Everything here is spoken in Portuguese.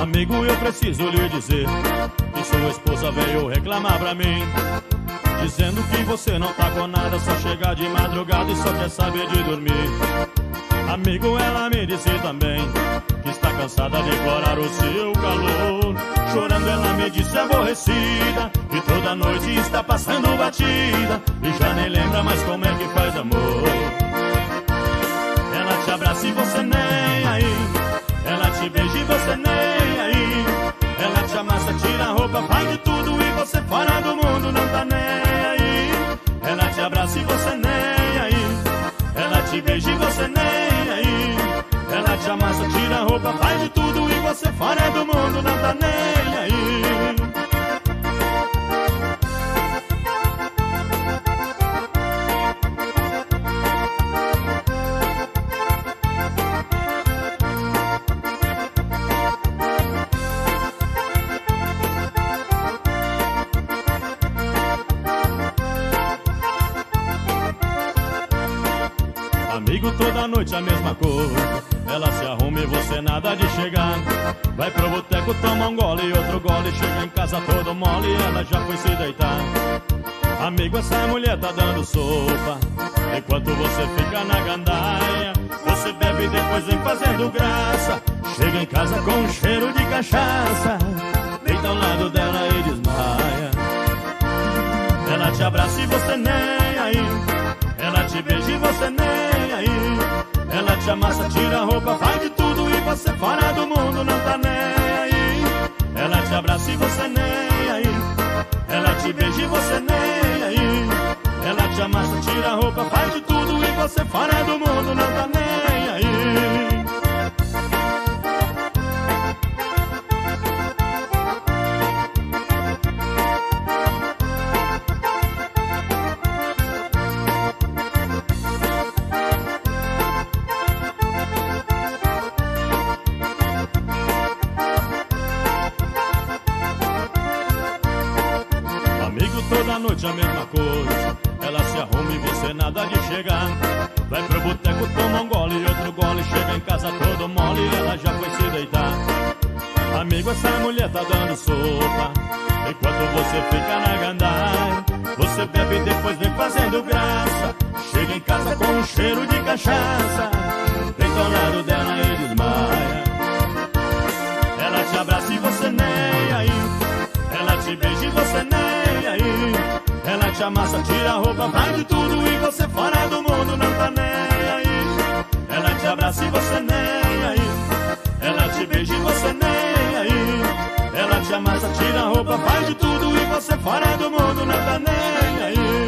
Amigo, eu preciso lhe dizer que sua esposa veio reclamar pra mim, dizendo que você não tá com nada, só chega de madrugada e só quer saber de dormir. Amigo, ela me disse também que está cansada de implorar o seu calor. Chorando ela me disse aborrecida que toda noite está passando batida e já nem lembra mais como é que faz amor. Ela te abraça e você nem aí, ela te beija e você nem aí, ela te amassa, tira a roupa, faz de tudo e você fora do mundo não tá nem aí. Ela te abraça e você nem aí, ela te beija e você nem aí, ela te amassa, tira a roupa, faz de tudo e você fora do mundo não tá nem aí. Amigo, toda noite a mesma coisa, ela se arruma e você nada de chegar. Vai pro boteco, toma um gole e outro gole, chega em casa todo mole e ela já foi se deitar. Amigo, essa mulher tá dando sopa enquanto você fica na gandaia. Você bebe e depois vem fazendo graça, chega em casa com um cheiro de cachaça, deita ao lado dela e desmaia. Ela te abraça e você nem aí, ela te beija e você nem aí, ela te amassa, tira a roupa, faz de tudo e você fora do mundo não tá nem aí. Ela te abraça e você nem aí, ela te beija e você nem aí, ela te amassa, tira a roupa, faz de tudo e você fora do mundo não tá nem aí. Toda noite a mesma coisa, ela se arruma e você nada de chegar. Vai pro boteco, toma um gole e outro gole, chega em casa todo mole e ela já foi se deitar. Amigo, essa mulher tá dando sopa enquanto você fica na gandaia. Você bebe e depois vem fazendo graça, chega em casa com um cheiro de cachaça, deita ao lado dela e desmaia. Ela te abraça e você nem aí, ela te beija e você nem aí, ela te amassa, tira a roupa, faz de tudo e você fora do mundo não tá nem aí. Ela te abraça e você nem aí, ela te beija e você nem aí, ela te amassa, tira a roupa, faz de tudo e você fora do mundo não tá nem aí.